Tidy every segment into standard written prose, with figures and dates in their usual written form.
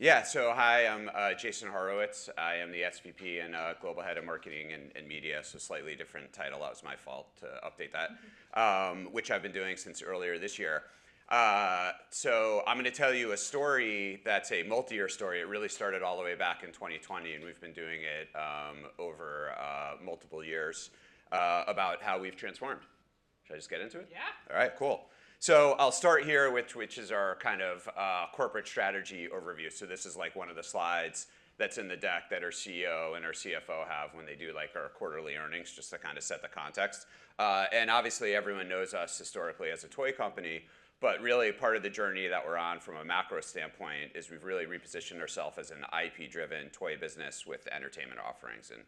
Yeah, so hi, I'm Jason Horowitz. I am the SVP and Global Head of Marketing and Media, so slightly different title. That was my fault to update that, which I've been doing since earlier this year. So I'm going to tell you a story that's a multi-year story. It really started all the way back in 2020, and we've been doing it over multiple years about how we've transformed. Should I just get into it? Yeah. All right, cool. So I'll start here, which is our kind of corporate strategy overview. So this is like one of the slides that's in the deck that our CEO and our CFO have when they do like our quarterly earnings, just to kind of set the context. And obviously everyone knows us historically as a toy company, but really part of the journey that we're on from a macro standpoint is we've really repositioned ourselves as an IP-driven toy business with entertainment offerings. And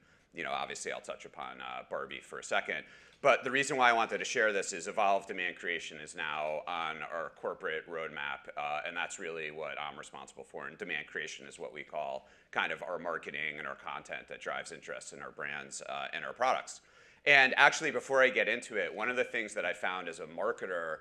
obviously I'll touch upon Barbie for a second. But the reason why I wanted to share this is Evolve Demand Creation is now on our corporate roadmap, and that's really what I'm responsible for. And demand creation is what we call kind of our marketing and our content that drives interest in our brands and our products. And actually, before I get into it, one of the things that I found as a marketer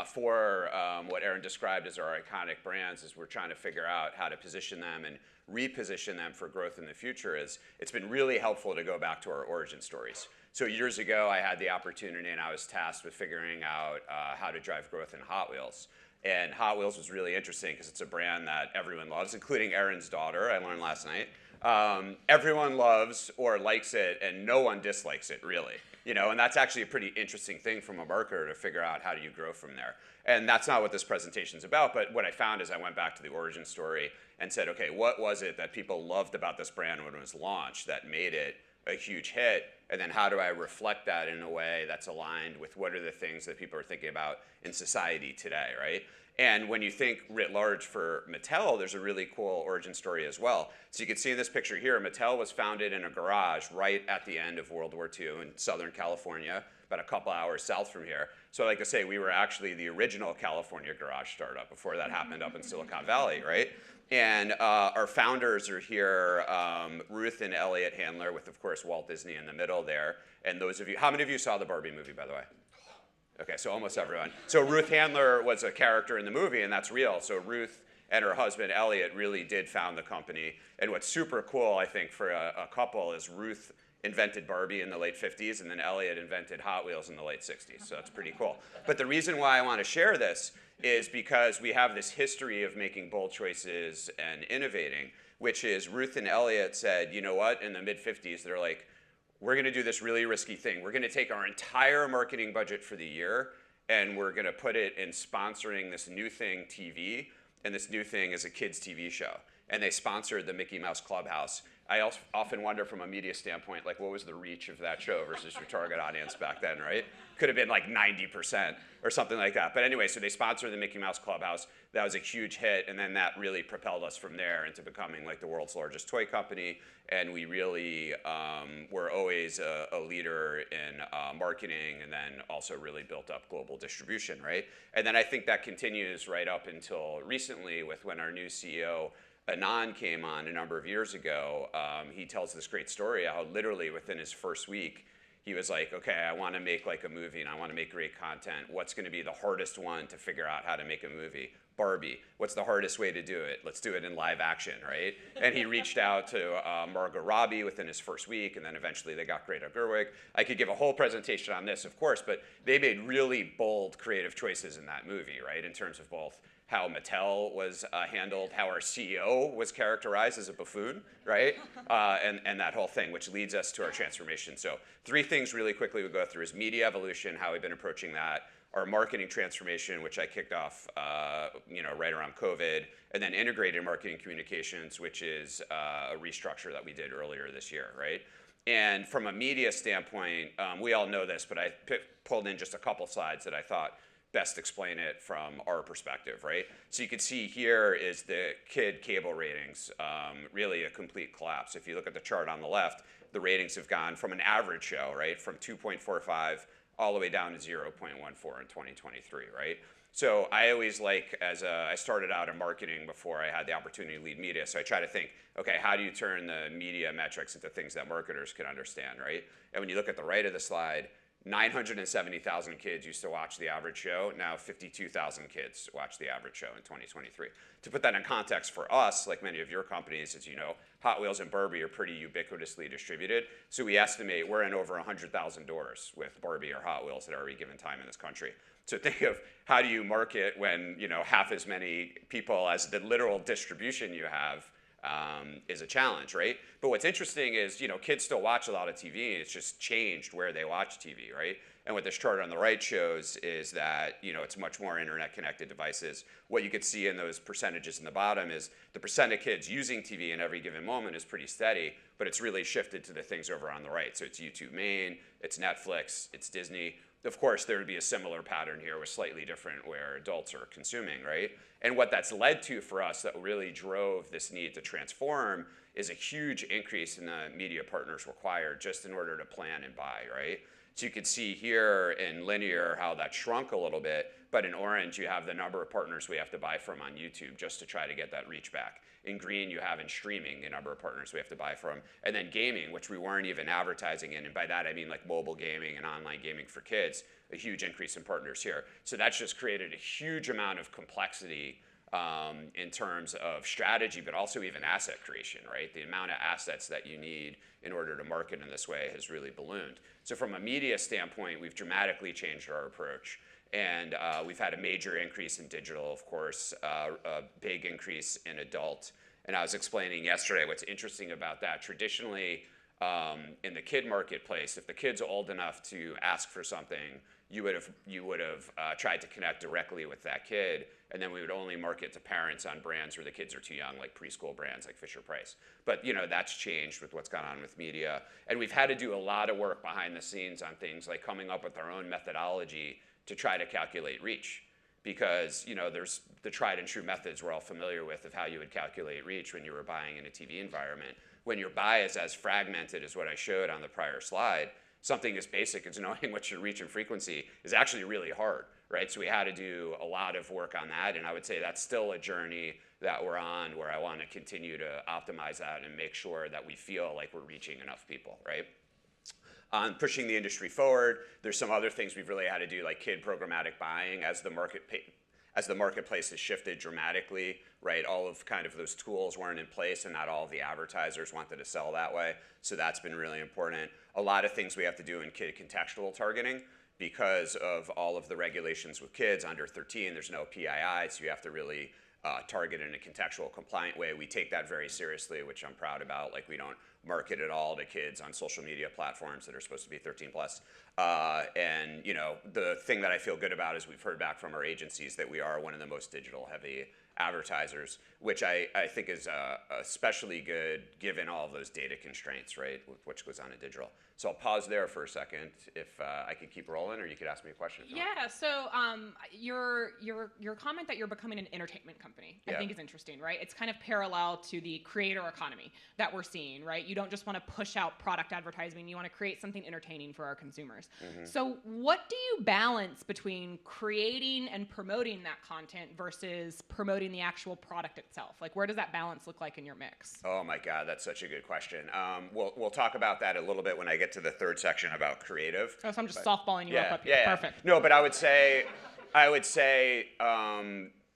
for what Erin described as our iconic brands is we're trying to figure out how to position them and reposition them for growth in the future. It's been really helpful to go back to our origin stories. So years ago, I had the opportunity and I was tasked with figuring out how to drive growth in Hot Wheels. And Hot Wheels was really interesting because it's a brand that everyone loves, including Erin's daughter, I learned last night. Everyone loves or likes it and no one dislikes it, really. And that's actually a pretty interesting thing from a marketer to figure out how do you grow from there. And that's not what this presentation is about, but what I found is I went back to the origin story and said, okay, what was it that people loved about this brand when it was launched that made it a huge hit? And then how do I reflect that in a way that's aligned with what are the things that people are thinking about in society today, right? And when you think writ large for Mattel, there's a really cool origin story as well. So you can see in this picture here, Mattel was founded in a garage right at the end of World War II in Southern California, about a couple hours south from here. So like I say, we were actually the original California garage startup before that happened up in Silicon Valley, right? And our founders are here, Ruth and Elliot Handler, with, of course, Walt Disney in the middle there. And those of you, how many of you saw the Barbie movie, by the way? Okay, so almost everyone. So Ruth Handler was a character in the movie, and that's real. So Ruth and her husband, Elliot, really did found the company. And what's super cool, I think, for a couple is Ruth invented Barbie in the late 50s, and then Elliot invented Hot Wheels in the late 60s. So that's pretty cool. But the reason why I want to share this is because we have this history of making bold choices and innovating, which is Ruth and Elliot said, you know what, in the mid-50s, they're like, we're going to do this really risky thing. We're going to take our entire marketing budget for the year, and we're going to put it in sponsoring this new thing, TV, and this new thing is a kids' TV show. And they sponsored the Mickey Mouse Clubhouse. I also often wonder from a media standpoint, like what was the reach of that show versus your target audience back then, right? Could have been like 90% or something like that. But anyway, so they sponsored the Mickey Mouse Clubhouse. That was a huge hit, and then that really propelled us from there into becoming like the world's largest toy company. And we really were always a leader in marketing, and then also really built up global distribution, right? And then I think that continues right up until recently with when our new CEO, Anand, came on a number of years ago. He tells this great story how literally within his first week, he was like, okay, I want to make like a movie and I want to make great content. What's going to be the hardest one to figure out how to make a movie? Barbie. What's the hardest way to do it? Let's do it in live action, right? And he reached out to Margot Robbie within his first week, and then eventually they got Greta Gerwig. I could give a whole presentation on this, of course, but they made really bold creative choices in that movie, right? In terms of both how Mattel was handled, how our CEO was characterized as a buffoon, right? And that whole thing, which leads us to our transformation. So 3 things really quickly we go through is media evolution, how we've been approaching that, our marketing transformation, which I kicked off right around COVID, and then integrated marketing communications, which is a restructure that we did earlier this year, right? And from a media standpoint, we all know this, but I pulled in just a couple slides that I thought best explain it from our perspective, right? So you can see here is the kid cable ratings, really a complete collapse. If you look at the chart on the left, the ratings have gone from an average show, right, from 2.45 all the way down to 0.14 in 2023, right? So I always I started out in marketing before I had the opportunity to lead media, so I try to think, okay, how do you turn the media metrics into things that marketers can understand, right? And when you look at the right of the slide, 970,000 kids used to watch the average show. Now 52,000 kids watch the average show in 2023. To put that in context for us, like many of your companies, as you know, Hot Wheels and Barbie are pretty ubiquitously distributed. So we estimate we're in over 100,000 doors with Barbie or Hot Wheels at every given time in this country. So think of how do you market when half as many people as the literal distribution you have is a challenge, right? But what's interesting is, kids still watch a lot of TV. It's just changed where they watch TV, right? And what this chart on the right shows is that, it's much more internet-connected devices. What you could see in those percentages in the bottom is the percent of kids using TV in every given moment is pretty steady, but it's really shifted to the things over on the right. So it's YouTube main, it's Netflix, it's Disney. Of course, there would be a similar pattern here with slightly different where adults are consuming, right? And what that's led to for us that really drove this need to transform is a huge increase in the media partners required just in order to plan and buy, right? So you can see here in linear how that shrunk a little bit, but in orange you have the number of partners we have to buy from on YouTube just to try to get that reach back. In green you have in streaming the number of partners we have to buy from, and then gaming, which we weren't even advertising in, and by that I mean like mobile gaming and online gaming for kids, a huge increase in partners here. So that's just created a huge amount of complexity in terms of strategy, but also even asset creation, right? The amount of assets that you need in order to market in this way has really ballooned. So from a media standpoint, we've dramatically changed our approach. And we've had a major increase in digital, of course, a big increase in adult. And I was explaining yesterday what's interesting about that. Traditionally, in the kid marketplace, if the kid's old enough to ask for something, you would have tried to connect directly with that kid, and then we would only market to parents on brands where the kids are too young, like preschool brands like Fisher-Price. But that's changed with what's gone on with media. And we've had to do a lot of work behind the scenes on things like coming up with our own methodology to try to calculate reach. Because there's the tried and true methods we're all familiar with of how you would calculate reach when you were buying in a TV environment. When your buy is as fragmented as what I showed on the prior slide, something as basic as knowing what's your reach and frequency is actually really hard, right? So we had to do a lot of work on that, and I would say that's still a journey that we're on where I want to continue to optimize that and make sure that we feel like we're reaching enough people, right? On pushing the industry forward, there's some other things we've really had to do, like kid programmatic buying as the marketplace has shifted dramatically, right? All of kind of those tools weren't in place and not all of the advertisers wanted to sell that way. So that's been really important. A lot of things we have to do in kid contextual targeting because of all of the regulations with kids under 13, there's no PII, so you have to really target in a contextual compliant way. We take that very seriously, which I'm proud about. Like we don't market at all to kids on social media platforms that are supposed to be 13 plus. And the thing that I feel good about is we've heard back from our agencies that we are one of the most digital heavy advertisers, which I think is especially good given all of those data constraints, right, which goes on in digital. So I'll pause there for a second if I could keep rolling, or you could ask me a question. Yeah, so your comment that you're becoming an entertainment company, I think is interesting, right? It's kind of parallel to the creator economy that we're seeing, right? You don't just want to push out product advertising, you want to create something entertaining for our consumers. Mm-hmm. So what do you balance between creating and promoting that content versus promoting the actual product itself? Like, where does that balance look like in your mix? Oh my God, that's such a good question. We'll talk about that a little bit when I get to the third section about creative. Oh, so I'm just softballing you up here. Yeah. Perfect. No, but I would say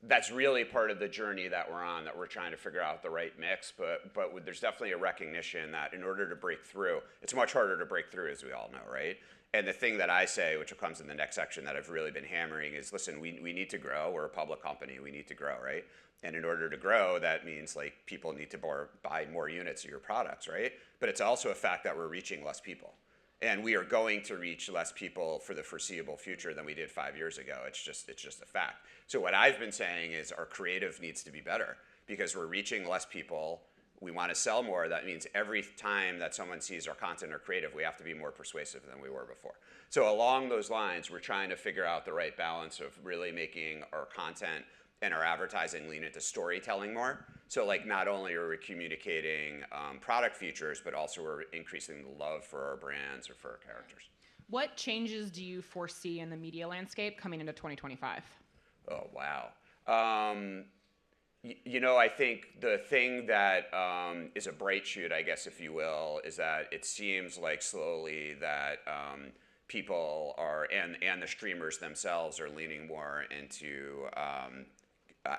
that's really part of the journey that we're on, that we're trying to figure out the right mix. But there's definitely a recognition that in order to break through, it's much harder to break through, as we all know, right? And the thing that I say, which comes in the next section that I've really been hammering, is listen, we need to grow. We're a public company. We need to grow, right? And in order to grow, that means like people need to buy more units of your products, right? But it's also a fact that we're reaching less people. And we are going to reach less people for the foreseeable future than we did 5 years ago. It's just a fact. So what I've been saying is our creative needs to be better because we're reaching less people. We want to sell more. That means every time that someone sees our content or creative, we have to be more persuasive than we were before. So along those lines, we're trying to figure out the right balance of really making our content and our advertising lean into storytelling more. So like not only are we communicating product features, but also we're increasing the love for our brands or for our characters. What changes do you foresee in the media landscape coming into 2025? Oh, wow. I think the thing that is a bright shoot, I guess, if you will, is that it seems like slowly that people are, and the streamers themselves are leaning more into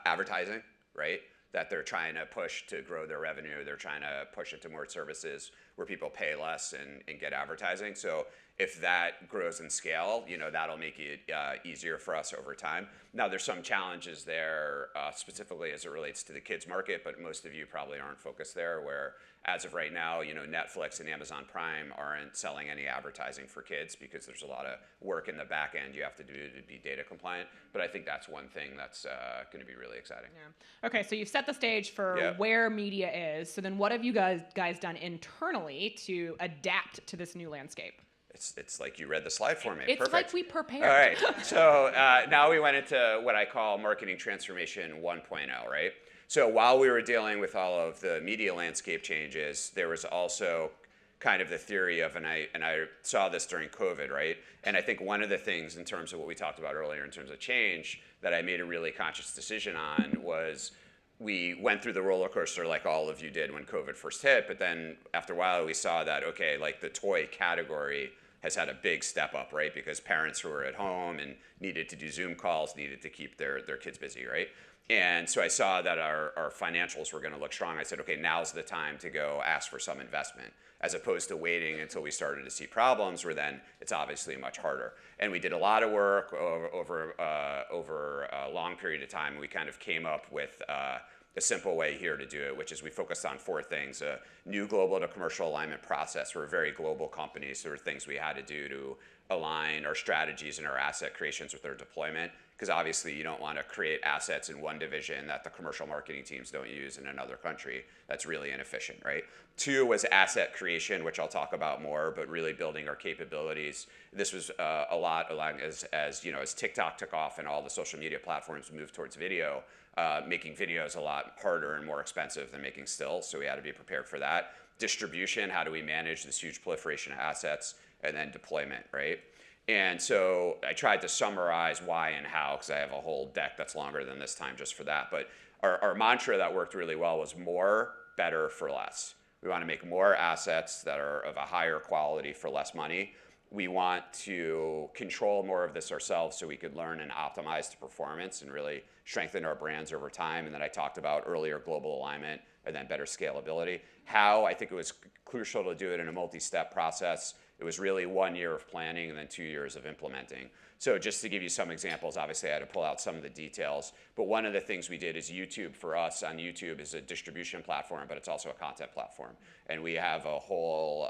advertising, right? That they're trying to push to grow their revenue. They're trying to push it to more services where people pay less and get advertising. So if that grows in scale, that'll make it easier for us over time. Now, there's some challenges there, specifically as it relates to the kids market, but most of you probably aren't focused there, where as of right now, Netflix and Amazon Prime aren't selling any advertising for kids because there's a lot of work in the back end you have to do to be data compliant. But I think that's one thing that's going to be really exciting. Yeah. Okay, so you've set the stage for where media is. So then what have you guys done internally to adapt to this new landscape? It's like you read the slide for me. It's Perfect. like we prepared. All right. So now we went into what I call marketing transformation 1.0, right? So while we were dealing with all of the media landscape changes, there was also kind of the theory of, and I saw this during COVID, right? And I think one of the things in terms of what we talked about earlier in terms of change that I made a really conscious decision on was we went through the roller coaster like all of you did when COVID first hit, but then after a while we saw that, okay, like the toy category has had a big step up, right? Because parents who were at home and needed to do Zoom calls needed to keep their kids busy, right? And so I saw that our financials were going to look strong. I said, okay, now's the time to go ask for some investment, as opposed to waiting until we started to see problems, where then it's obviously much harder. And we did a lot of work over a long period of time. We kind of came up with a simple way here to do it, which is we focused on 4 things: a new global to commercial alignment process. We're a very global company, so there were things we had to do to align our strategies and our asset creations with their deployment, because obviously you don't want to create assets in one division that the commercial marketing teams don't use in another country. That's really inefficient, right? 2 was asset creation, which I'll talk about more, but really building our capabilities. This was a lot along as TikTok took off and all the social media platforms moved towards video, making videos a lot harder and more expensive than making stills, so we had to be prepared for that. Distribution, how do we manage this huge proliferation of assets? And then deployment, right? And so I tried to summarize why and how, because I have a whole deck that's longer than this time just for that. But our mantra that worked really well was more, better for less. We want to make more assets that are of a higher quality for less money. We want to control more of this ourselves so we could learn and optimize the performance and really strengthen our brands over time. And then I talked about earlier global alignment and then better scalability. How, I think it was crucial to do it in a multi-step process. It was really 1 year of planning and then 2 years of implementing. So just to give you some examples, obviously I had to pull out some of the details, but one of the things we did is YouTube for us on YouTube is a distribution platform, but it's also a content platform. And we have a whole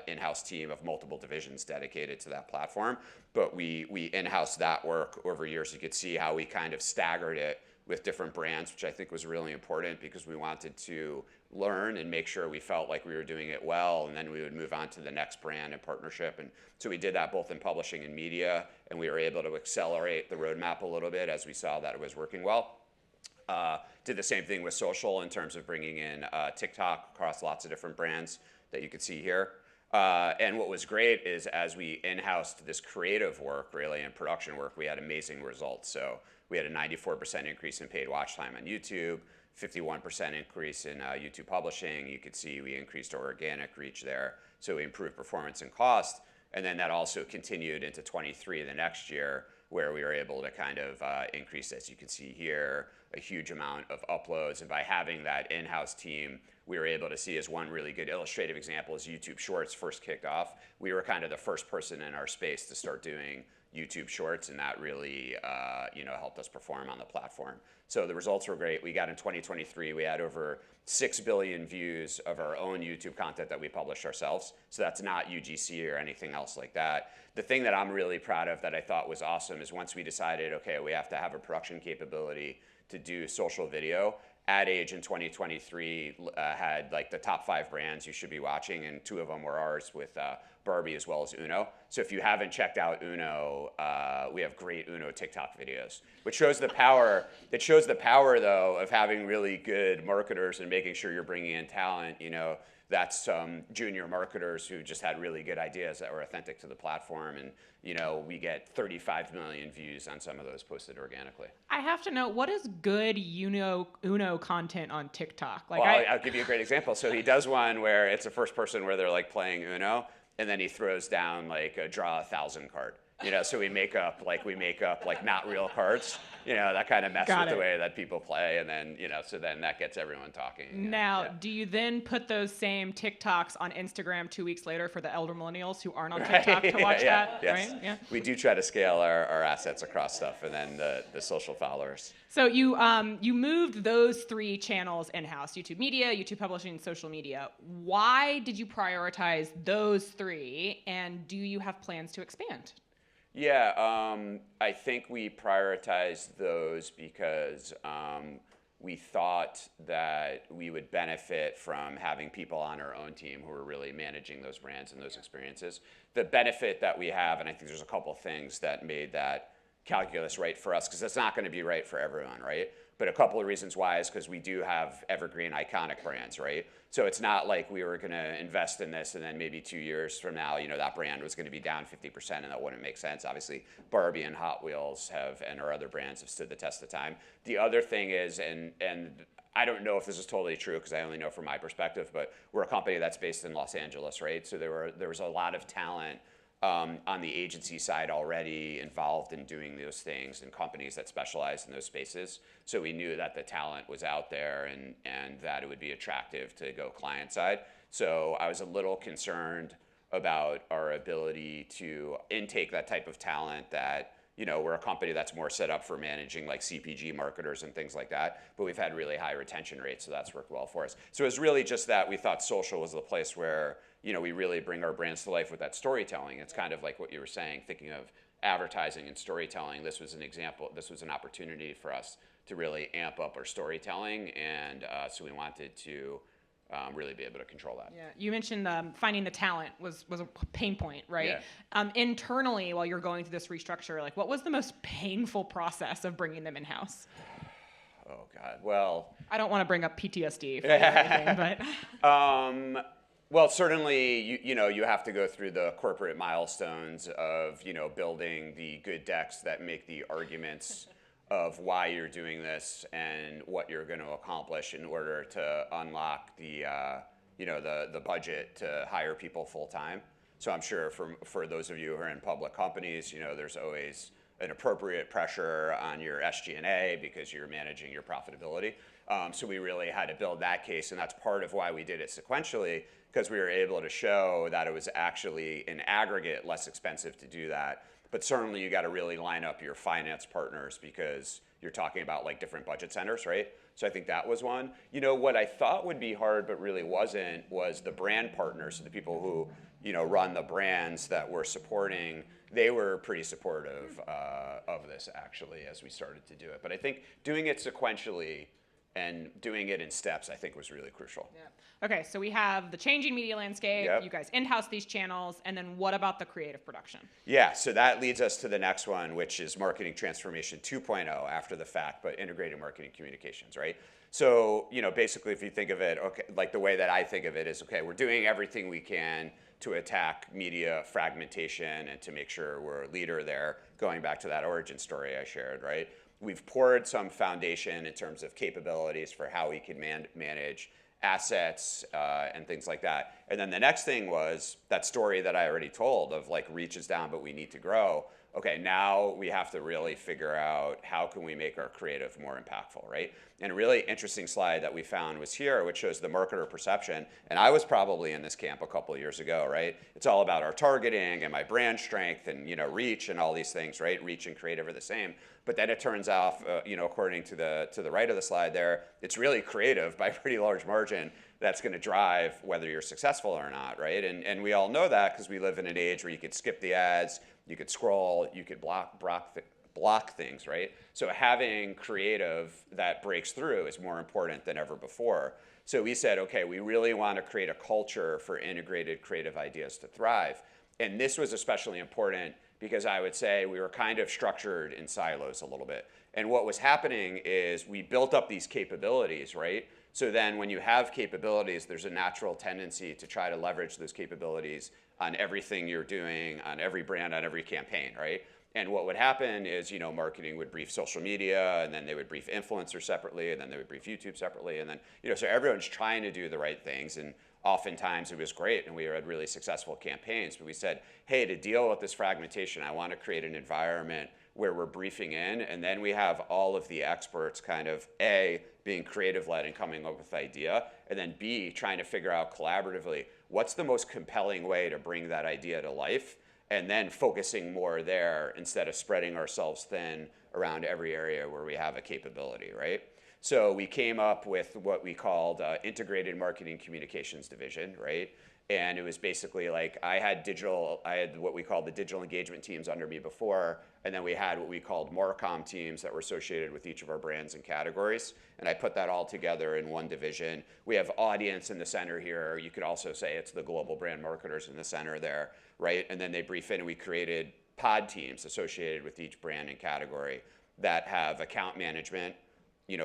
in-house team of multiple divisions dedicated to that platform, but we in-house that work over years. You could see how we kind of staggered it with different brands, which I think was really important because we wanted to learn and make sure we felt like we were doing it well, and then we would move on to the next brand and partnership. And so we did that both in publishing and media, and we were able to accelerate the roadmap a little bit as we saw that it was working well. Did the same thing with social in terms of bringing in TikTok across lots of different brands that you could see here. And what was great is as we in-housed this creative work, really, and production work, we had amazing results. So we had a 94% increase in paid watch time on YouTube, 51% increase in YouTube publishing. You could see we increased our organic reach there. So we improved performance and cost. And then that also continued into 23, the next year, where we were able to kind of increase, as you can see here, a huge amount of uploads. And by having that in-house team, we were able to see, as one really good illustrative example, as YouTube Shorts first kicked off, we were kind of the first person in our space to start doing YouTube Shorts, and that really helped us perform on the platform. So the results were great. We got in 2023, we had over 6 billion views of our own YouTube content that we published ourselves. So that's not UGC or anything else like that. The thing that I'm really proud of that I thought was awesome is once we decided, okay, we have to have a production capability to do social video, Ad Age in 2023 had like the top 5 brands you should be watching, and 2 of them were ours with Barbie as well as Uno. So if you haven't checked out Uno, we have great Uno TikTok videos, which shows the power. It shows the power, though, of having really good marketers and making sure you're bringing in talent. That's some junior marketers who just had really good ideas that were authentic to the platform. And, we get 35 million views on some of those posted organically. I have to know, what is good Uno content on TikTok? I'll give you a great example. So he does one where it's a first person where they're like playing Uno. and then he throws down like a draw 1,000 card. So we make up like not real cards, that kind of mess with the way that people play, and then so then that gets everyone talking. Now, do you then put those same TikToks on Instagram 2 weeks later for the elder millennials who aren't on TikTok to watch that? Yes. Right? Yeah. We do try to scale our assets across stuff, and then the social followers. So you moved those 3 channels in-house: YouTube Media, YouTube Publishing, and social media. Why did you prioritize those 3, and do you have plans to expand? Yeah, I think we prioritized those because we thought that we would benefit from having people on our own team who are really managing those brands and those experiences. The benefit that we have, and I think there's a couple things that made that calculus right for us, because it's not going to be right for everyone, right? But a couple of reasons why is because we do have evergreen iconic brands, right? So it's not like we were going to invest in this and then maybe 2 years from now, that brand was going to be down 50% and that wouldn't make sense. Obviously, Barbie and Hot Wheels and our other brands have stood the test of time. The other thing is, and I don't know if this is totally true because I only know from my perspective, but we're a company that's based in Los Angeles, right? So there was a lot of talent on the agency side already involved in doing those things, and companies that specialize in those spaces. So we knew that the talent was out there and that it would be attractive to go client side. So I was a little concerned about our ability to intake that type of talent that, we're a company that's more set up for managing like CPG marketers and things like that, but we've had really high retention rates, so that's worked well for us. So it was really just that we thought social was the place where, we really bring our brands to life with that storytelling. It's kind of like what you were saying, thinking of advertising and storytelling. This was an example, this was an opportunity for us to really amp up our storytelling, and so we wanted to really be able to control that. Yeah, you mentioned finding the talent was a pain point, right? Yeah. Internally, while you're going through this restructure, like what was the most painful process of bringing them in-house? Oh God, well. I don't want to bring up PTSD for anything, but. Well, certainly, you have to go through the corporate milestones of, building the good decks that make the arguments of why you're doing this and what you're going to accomplish in order to unlock the budget to hire people full time. So I'm sure for those of you who are in public companies, there's always an appropriate pressure on your SG&A because you're managing your profitability. So we really had to build that case, and that's part of why we did it sequentially, because we were able to show that it was actually in aggregate less expensive to do that. But certainly you got to really line up your finance partners because you're talking about like different budget centers, right? So I think that was one. What I thought would be hard but really wasn't was the brand partners, so the people who run the brands that we're supporting. They were pretty supportive of this actually as we started to do it. But I think doing it sequentially and doing it in steps, I think, was really crucial. Yeah. Okay, so we have the changing media landscape. Yep. You guys in-house these channels, and then what about the creative production? Yeah, so that leads us to the next one, which is marketing transformation 2.0 after the fact, but integrated marketing communications, right? So, basically, if you think of it, okay, like the way that I think of it is, okay, we're doing everything we can to attack media fragmentation and to make sure we're a leader there, going back to that origin story I shared, right? We've poured some foundation in terms of capabilities for how we can manage assets and things like that. And then the next thing was that story that I already told of like reach is down, but we need to grow. Okay, now we have to really figure out how can we make our creative more impactful, right? And a really interesting slide that we found was here, which shows the marketer perception. And I was probably in this camp a couple of years ago, right? It's all about our targeting and my brand strength and reach and all these things, right? Reach and creative are the same. But then it turns out, according to the right of the slide there, it's really creative by a pretty large margin that's going to drive whether you're successful or not, right? And we all know that because we live in an age where you could skip the ads, you could scroll, you could block things, right? So having creative that breaks through is more important than ever before. So we said, okay, we really want to create a culture for integrated creative ideas to thrive. And this was especially important because I would say we were kind of structured in silos a little bit. And what was happening is we built up these capabilities, right? So then when you have capabilities, there's a natural tendency to try to leverage those capabilities on everything you're doing, on every brand, on every campaign, right? And what would happen is, marketing would brief social media, and then they would brief influencers separately, and then they would brief YouTube separately, and then, so everyone's trying to do the right things, and oftentimes it was great and we had really successful campaigns, but we said, hey, to deal with this fragmentation, I want to create an environment where we're briefing in, and then we have all of the experts kind of A, being creative-led and coming up with idea, and then B, trying to figure out collaboratively what's the most compelling way to bring that idea to life, and then focusing more there instead of spreading ourselves thin around every area where we have a capability, right? So we came up with what we called Integrated Marketing Communications Division, right? And it was basically like I had what we called the digital engagement teams under me before, and then we had what we called Marcom teams that were associated with each of our brands and categories. And I put that all together in one division. We have audience in the center here. You could also say it's the global brand marketers in the center there, right? And then they brief in, and we created pod teams associated with each brand and category that have account management,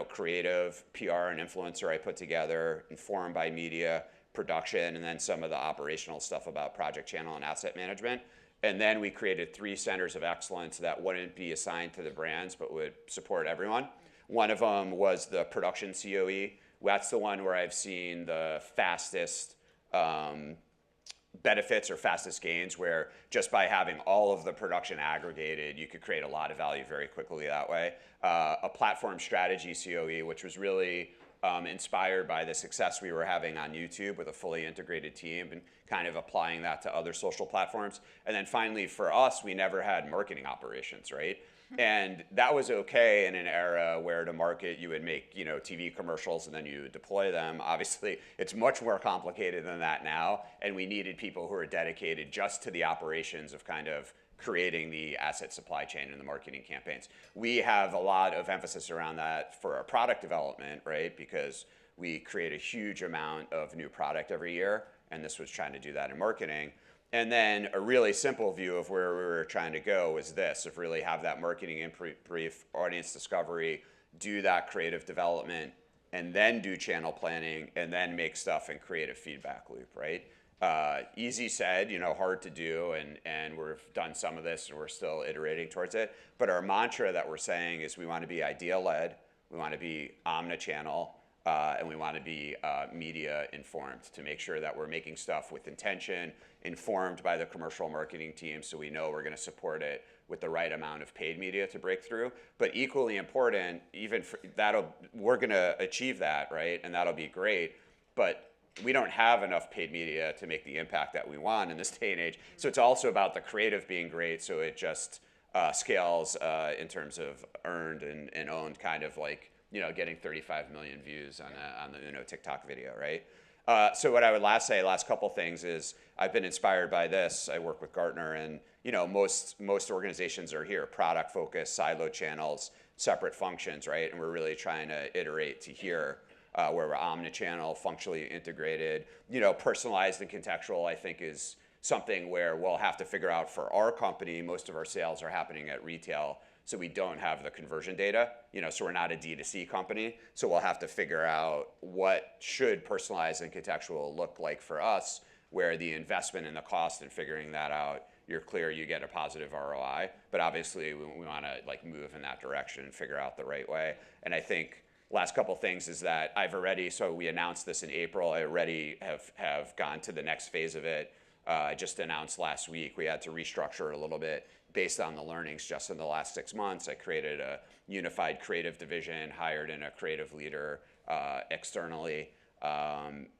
creative, PR, and influencer I put together, informed by media, production, and then some of the operational stuff about project channel and asset management. And then we created 3 centers of excellence that wouldn't be assigned to the brands, but would support everyone. One of them was the production COE. That's the one where I've seen the fastest benefits or fastest gains, where just by having all of the production aggregated, you could create a lot of value very quickly that way. A platform strategy COE, which was really inspired by the success we were having on YouTube with a fully integrated team and kind of applying that to other social platforms. And then finally, for us, we never had marketing operations, right? And that was okay in an era where to market, you would make TV commercials and then you would deploy them. Obviously, it's much more complicated than that now, and we needed people who are dedicated just to the operations of kind of creating the asset supply chain and the marketing campaigns. We have a lot of emphasis around that for our product development, right? Because we create a huge amount of new product every year, and this was trying to do that in marketing. And then a really simple view of where we were trying to go was this, of really have that marketing and brief, audience discovery, do that creative development, and then do channel planning, and then make stuff and create a feedback loop, right? Easy said, hard to do, and we've done some of this and we're still iterating towards it. But our mantra that we're saying is we want to be idea-led, we want to be omnichannel, and we want to be media informed to make sure that we're making stuff with intention, informed by the commercial marketing team, so we know we're going to support it with the right amount of paid media to break through. But equally important, we're going to achieve that, right? And that'll be great. But we don't have enough paid media to make the impact that we want in this day and age. So it's also about the creative being great, so it just scales in terms of earned and owned, kind of like getting 35 million views on the TikTok video, right? So what I would last couple things is I've been inspired by this. I work with Gartner, and most organizations are here, product focused, silo channels, separate functions, right? And we're really trying to iterate to here. Where we're omnichannel, functionally integrated, personalized and contextual, I think is something where we'll have to figure out for our company. Most of our sales are happening at retail, so we don't have the conversion data, so we're not a D2C company. So we'll have to figure out what should personalized and contextual look like for us, where the investment and the cost in figuring that out, you're clear you get a positive ROI. But obviously we want to move in that direction and figure out the right way. And I think last couple things is that so we announced this in April, I already have gone to the next phase of it. I just announced last week we had to restructure a little bit based on the learnings just in the last 6 months. I created a unified creative division, hired in a creative leader externally,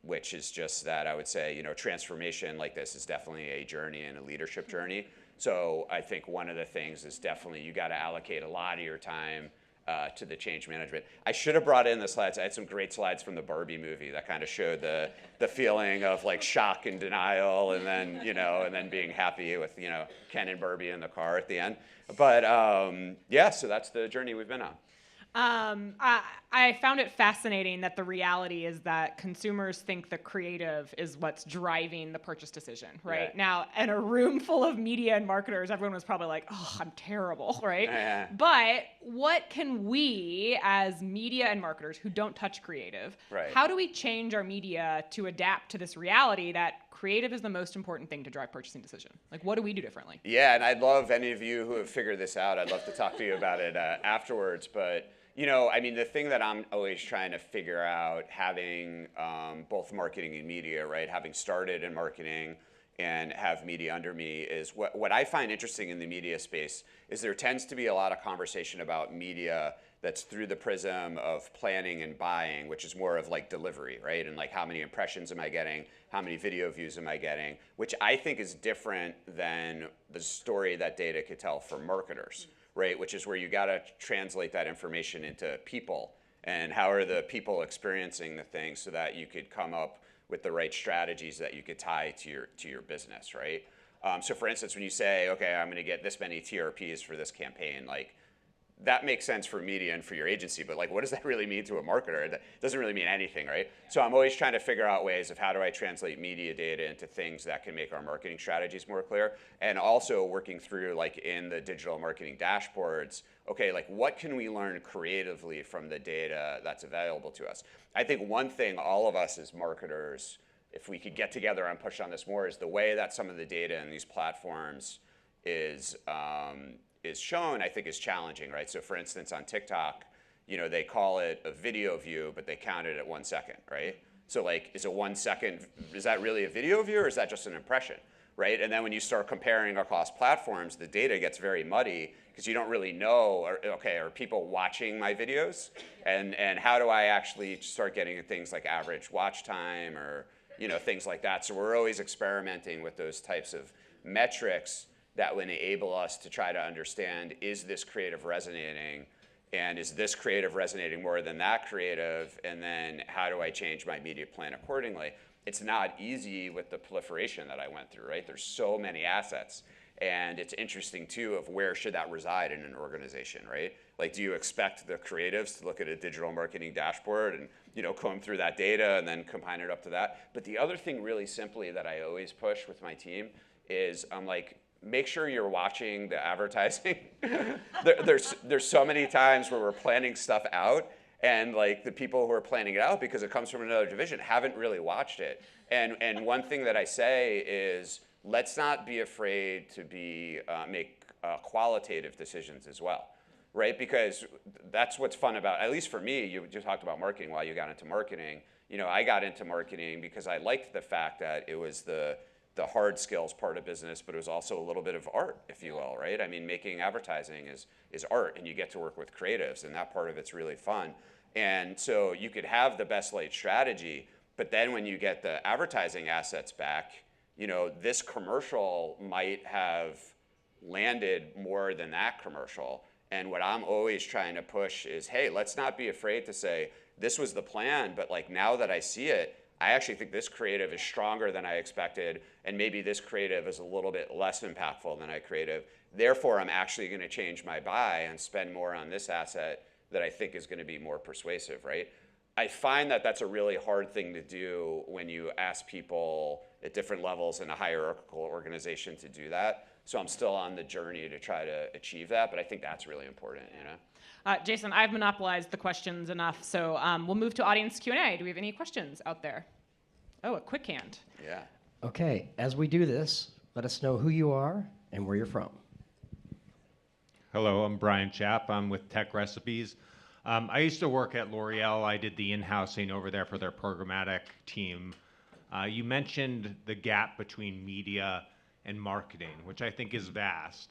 which is just that I would say, transformation like this is definitely a journey and a leadership journey. So I think one of the things is definitely you got to allocate a lot of your time to the change management. I should have brought in the slides. I had some great slides from the Barbie movie that kind of showed the feeling of shock and denial, and then and then being happy with Ken and Barbie in the car at the end. But so that's the journey we've been on. I found it fascinating that the reality is that consumers think the creative is what's driving the purchase decision, right? Yeah. Now, in a room full of media and marketers, everyone was probably like, oh, I'm terrible, right? Yeah. But what can we, as media and marketers who don't touch creative, right, how do we change our media to adapt to this reality that creative is the most important thing to drive purchasing decision? What do we do differently? Yeah, and I'd love any of you who have figured this out, I'd love to talk to you about it afterwards. But I mean, the thing that I'm always trying to figure out, having both marketing and media, right? Having started in marketing and have media under me, is what I find interesting in the media space is there tends to be a lot of conversation about media that's through the prism of planning and buying, which is more of like delivery, right? And like, how many impressions am I getting? How many video views am I getting? Which I think is different than the story that data could tell for marketers, right? Which is where you got to translate that information into people, and how are the people experiencing the thing, so that you could come up with the right strategies that you could tie to your business, right? So for instance, when you say, okay, I'm going to get this many TRPs for this campaign, like, that makes sense for media and for your agency, but like, what does that really mean to a marketer? That doesn't really mean anything, right? So I'm always trying to figure out ways of how do I translate media data into things that can make our marketing strategies more clear, and also working through, like, in the digital marketing dashboards, okay, like, what can we learn creatively from the data that's available to us? I think one thing all of us as marketers, if we could get together and push on this more, is the way that some of the data in these platforms is shown, I think, is challenging, right? So for instance, on TikTok, they call it a video view, but they count it at 1 second, right? So like, is a 1 second, is that really a video view, or is that just an impression, right? And then when you start comparing across platforms, the data gets very muddy, because you don't really know, okay, are people watching my videos? And how do I actually start getting at things like average watch time, or things like that? So we're always experimenting with those types of metrics that would enable us to try to understand, is this creative resonating? And is this creative resonating more than that creative? And then how do I change my media plan accordingly? It's not easy with the proliferation that I went through, right? There's so many assets. And it's interesting too, of where should that reside in an organization, right? Like, do you expect the creatives to look at a digital marketing dashboard and comb through that data and then combine it up to that? But the other thing, really simply, that I always push with my team is, I'm like, make sure you're watching the advertising. There's so many times where we're planning stuff out, and like, the people who are planning it out, because it comes from another division, haven't really watched it. And one thing that I say is, let's not be afraid to make qualitative decisions as well, right? Because that's what's fun about, at least for me, you talked about marketing while you got into marketing. I got into marketing because I liked the fact that it was the hard skills part of business, but it was also a little bit of art, if you will, right? I mean, making advertising is art, and you get to work with creatives, and that part of it's really fun. And so you could have the best laid strategy, but then when you get the advertising assets back, this commercial might have landed more than that commercial. And what I'm always trying to push is, hey, let's not be afraid to say, this was the plan, but like, now that I see it, I actually think this creative is stronger than I expected, and maybe this creative is a little bit less impactful than I creative. Therefore, I'm actually going to change my buy and spend more on this asset that I think is going to be more persuasive, right? I find that that's a really hard thing to do when you ask people at different levels in a hierarchical organization to do that. So I'm still on the journey to try to achieve that, but I think that's really important, Jason, I've monopolized the questions enough, so we'll move to audience Q&A. Do we have any questions out there? Oh, a quick hand. Yeah. Okay, as we do this, let us know who you are and where you're from. Hello, I'm Brian Chapp. I'm with Tech Recipes. I used to work at L'Oreal. I did the in-housing over there for their programmatic team. You mentioned the gap between media and marketing, which I think is vast.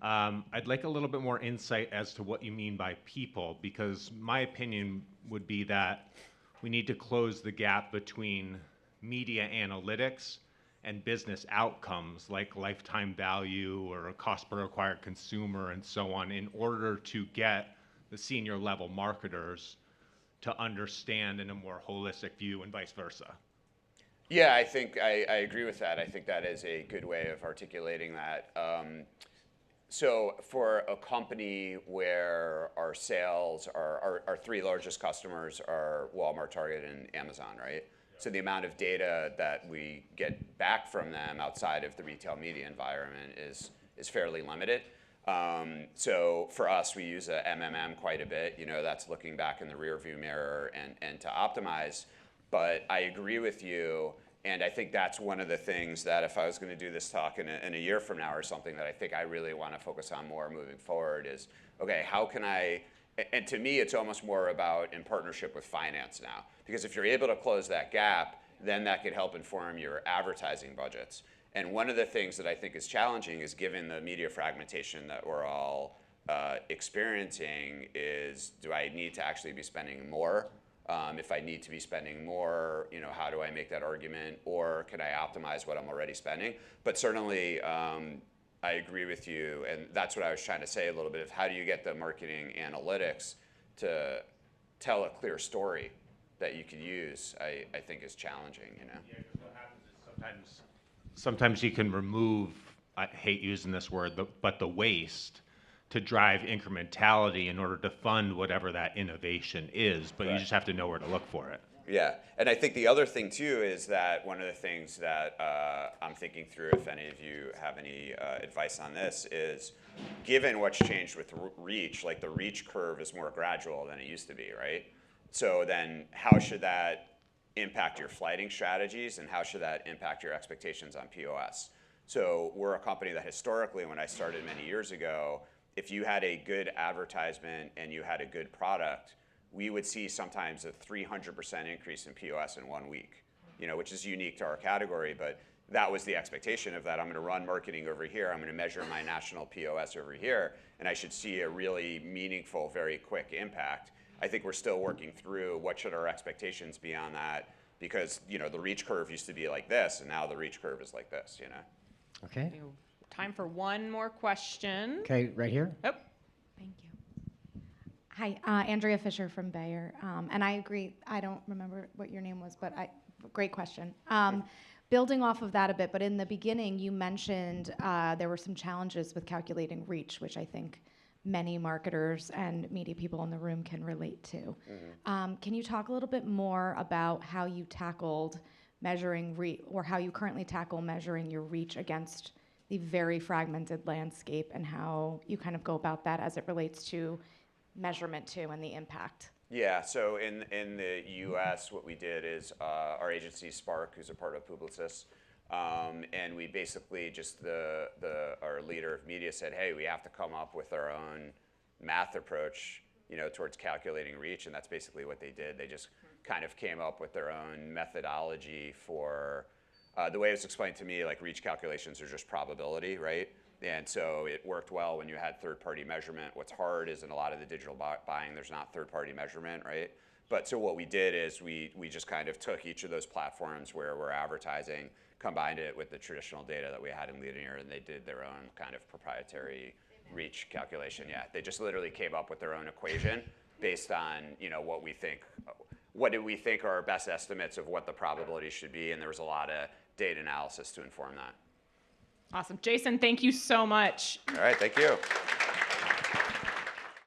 I'd like a little bit more insight as to what you mean by people, because my opinion would be that we need to close the gap between media analytics and business outcomes like lifetime value or a cost per acquired consumer and so on, in order to get the senior level marketers to understand in a more holistic view, and vice versa. Yeah, I think I agree with that. I think that is a good way of articulating that. So for a company where our sales are, our three largest customers are Walmart, Target, and Amazon, right? So the amount of data that we get back from them outside of the retail media environment is fairly limited. So for us, we use a MMM quite a bit. That's looking back in the rearview mirror and to optimize. But I agree with you. And I think that's one of the things that if I was going to do this talk in a year from now or something, that I think I really want to focus on more moving forward is, okay, how can I And to me, it's almost more about in partnership with finance now. Because if you're able to close that gap, then that could help inform your advertising budgets. And one of the things that I think is challenging is given the media fragmentation that we're all experiencing is, do I need to actually be spending more? If I need to be spending more, how do I make that argument? Or can I optimize what I'm already spending? But certainly, I agree with you, and that's what I was trying to say a little bit of how do you get the marketing analytics to tell a clear story that you could use, I think is challenging, Yeah, 'cause what happens is sometimes you can remove, I hate using this word, but the waste to drive incrementality in order to fund whatever that innovation is, but you Right. just have to know where to look for it. Yeah, and I think the other thing too is that one of the things that I'm thinking through, if any of you have any advice on this, is given what's changed with reach, like the reach curve is more gradual than it used to be, right? So then how should that impact your flighting strategies and how should that impact your expectations on POS? So we're a company that historically, when I started many years ago, if you had a good advertisement and you had a good product, we would see sometimes a 300% increase in POS in 1 week, which is unique to our category, but that was the expectation of that. I'm gonna run marketing over here, I'm gonna measure my national POS over here, and I should see a really meaningful, very quick impact. I think we're still working through what should our expectations be on that, because the reach curve used to be like this, and now the reach curve is like this, Okay. Time for one more question. Okay, right here. Oh, Thank you. Hi, Andrea Fisher from Bayer. And I agree, I don't remember what your name was, but great question. Building off of that a bit, but in the beginning you mentioned there were some challenges with calculating reach, which I think many marketers and media people in the room can relate to. Can you talk a little bit more about how you tackled measuring or how you currently tackle measuring your reach against the very fragmented landscape and how you kind of go about that as it relates to measurement too and the impact? Yeah, so in the US, what we did is our agency Spark, who's a part of Publicis, and we basically just our leader of media said, hey, we have to come up with our own math approach, towards calculating reach, and that's basically what they did. They just kind of came up with their own methodology for the way it was explained to me, like reach calculations are just probability, right? And so it worked well when you had third-party measurement. What's hard is in a lot of the digital buying, there's not third-party measurement, right? But so what we did is we just kind of took each of those platforms where we're advertising, combined it with the traditional data that we had in linear, and they did their own kind of proprietary reach calculation. Yeah, they just literally came up with their own equation based on what do we think are our best estimates of what the probability should be, and there was a lot of data analysis to inform that. awesome. Jason, thank you so much. All right, thank you.